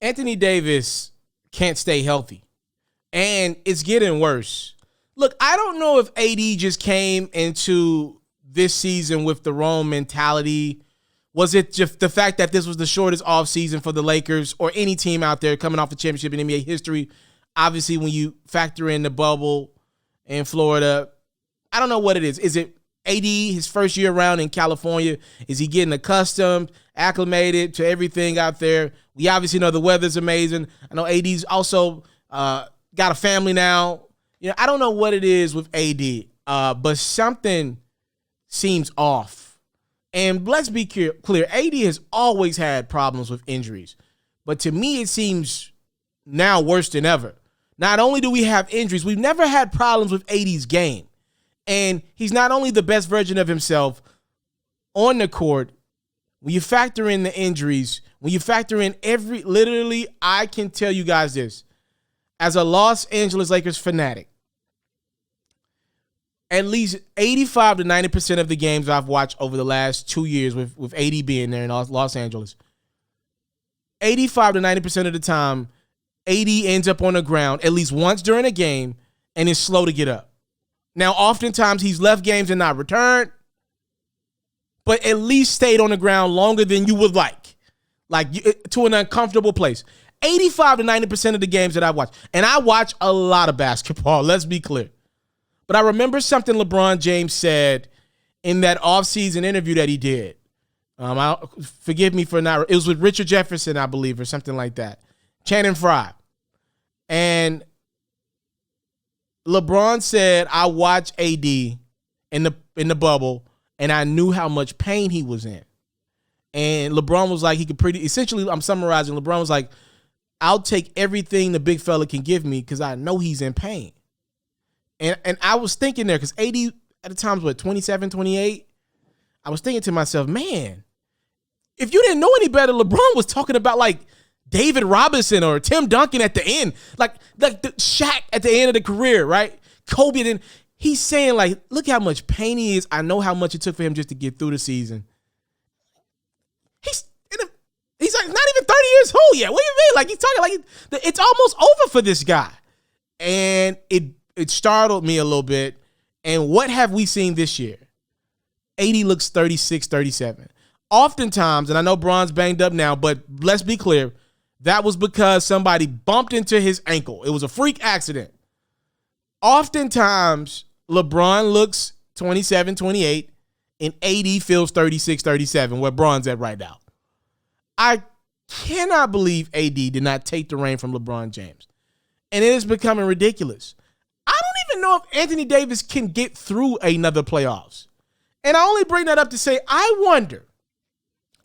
Anthony Davis can't stay healthy, and it's getting worse. Look, I don't know if AD just came into this season with the wrong mentality. Was it just the fact that this was the shortest offseason for the Lakers or any team out there coming off a championship in NBA history? Obviously, when you factor in the bubble in Florida, I don't know what it is. Is it AD, his first year around in California? Is he getting accustomed, acclimated to everything out there? We obviously know the weather's amazing. I know AD's also got a family now. You know, I don't know what it is with AD, but something seems off. And let's be clear, AD has always had problems with injuries. But to me, it seems now worse than ever. Not only do we have injuries, we've never had problems with AD's game. And he's not only the best version of himself on the court, when you factor in the injuries, when you factor in literally, I can tell you guys this. As a Los Angeles Lakers fanatic, at least 85 to 90% of the games I've watched over the last 2 years with AD being there in Los Angeles, 85 to 90% of the time, AD ends up on the ground at least once during a game and is slow to get up. Now, oftentimes he's left games and not returned, but at least stayed on the ground longer than you would like to an uncomfortable place. 85 to 90% of the games that I've watched, and I watch a lot of basketball, let's be clear. But I remember something LeBron James said in that offseason interview that he did. Forgive me for not, it was with Richard Jefferson, I believe, or something like that. Channing Frye. And LeBron said, I watched AD in the bubble, and I knew how much pain he was in. And LeBron was like, essentially, I'm summarizing, LeBron was like, I'll take everything the big fella can give me because I know he's in pain. And I was thinking there, because AD at the time was, 27, 28? I was thinking to myself, man, if you didn't know any better, LeBron was talking about like David Robinson or Tim Duncan at the end, like the Shaq at the end of the career, right? Kobe. And he's saying like, look how much pain he is. I know how much it took for him just to get through the season. He's like not even 30 years old yet. What do you mean? Like he's talking like it's almost over for this guy. And it startled me a little bit. And what have we seen this year? AD looks 36, 37. Oftentimes, and I know Bron's banged up now, but let's be clear, that was because somebody bumped into his ankle. It was a freak accident. Oftentimes, LeBron looks 27, 28, and AD feels 36, 37, where Bron's at right now. I cannot believe AD did not take the reign from LeBron James. And it is becoming ridiculous. I don't even know if Anthony Davis can get through another playoffs. And I only bring that up to say, I wonder.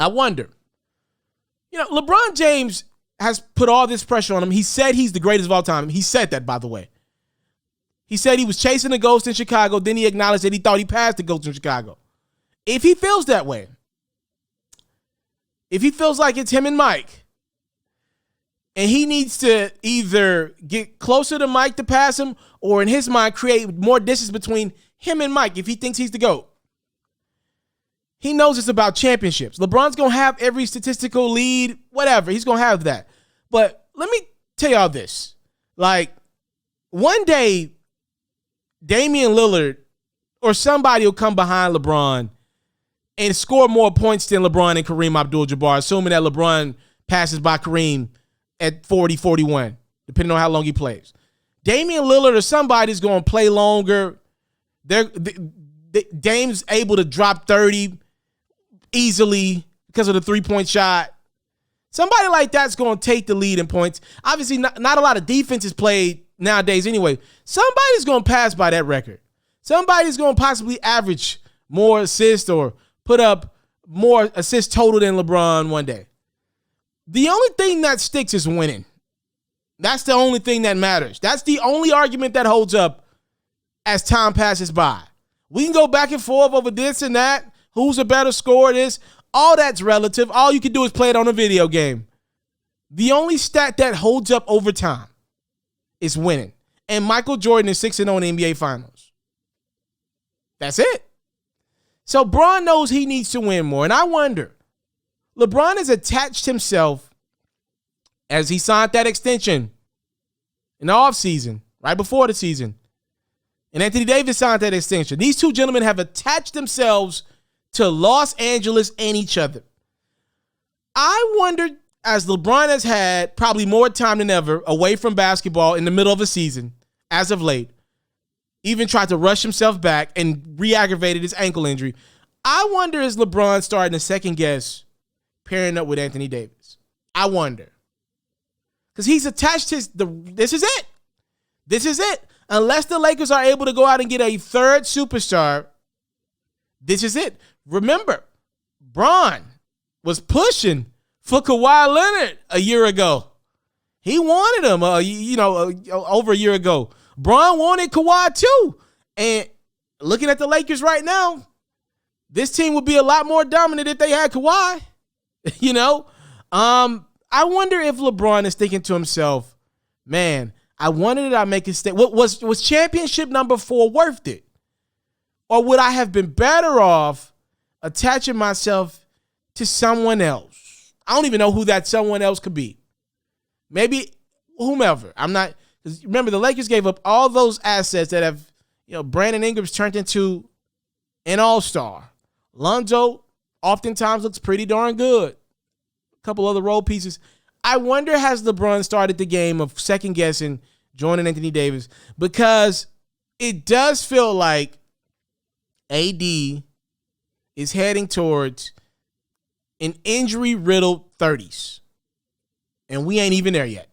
You know, LeBron James has put all this pressure on him. He said he's the greatest of all time. He said that, by the way. He said he was chasing a ghost in Chicago. Then he acknowledged that he thought he passed the ghost in Chicago. If he feels that way, if he feels like it's him and Mike, and he needs to either get closer to Mike to pass him, or in his mind, create more distance between him and Mike if he thinks he's the GOAT. He knows it's about championships. LeBron's going to have every statistical lead, whatever. He's going to have that. But let me tell y'all this. Like, one day, Damian Lillard or somebody will come behind LeBron and score more points than LeBron and Kareem Abdul-Jabbar, assuming that LeBron passes by Kareem at 40, 41, depending on how long he plays. Damian Lillard or somebody's going to play longer. Dame's able to drop 30 easily because of the three-point shot. Somebody like that's going to take the lead in points. Obviously, not a lot of defense is played nowadays anyway. Somebody's going to pass by that record. Somebody's going to possibly average more assists or put up more assists total than LeBron one day. The only thing that sticks is winning. That's the only thing that matters. That's the only argument that holds up as time passes by. We can go back and forth over this and that. Who's a better scorer? This. All that's relative. All you can do is play it on a video game. The only stat that holds up over time is winning. And Michael Jordan is 6-0 in the NBA Finals. That's it. So Bron knows he needs to win more. And I wonder, LeBron has attached himself as he signed that extension in the offseason, right before the season. And Anthony Davis signed that extension. These two gentlemen have attached themselves to Los Angeles and each other. I wonder, as LeBron has had probably more time than ever away from basketball in the middle of a season, as of late, even tried to rush himself back and re-aggravated his ankle injury. I wonder, is LeBron starting to second guess pairing up with Anthony Davis? I wonder. Because he's attached this is it. This is it. Unless the Lakers are able to go out and get a third superstar, this is it. Remember, Bron was pushing for Kawhi Leonard a year ago. He wanted him, over a year ago. Bron wanted Kawhi too. And looking at the Lakers right now, this team would be a lot more dominant if they had Kawhi. I wonder if LeBron is thinking to himself, man, I wonder did I make a step. Was championship number 4 worth it? Or would I have been better off attaching myself to someone else? I don't even know who that someone else could be. Maybe whomever. I'm not. Remember, the Lakers gave up all those assets that have, Brandon Ingram's turned into an all-star. Lonzo oftentimes looks pretty darn good. A couple other role pieces. I wonder, has LeBron started the game of second-guessing joining Anthony Davis? Because it does feel like AD is heading towards an injury-riddled 30s. And we ain't even there yet.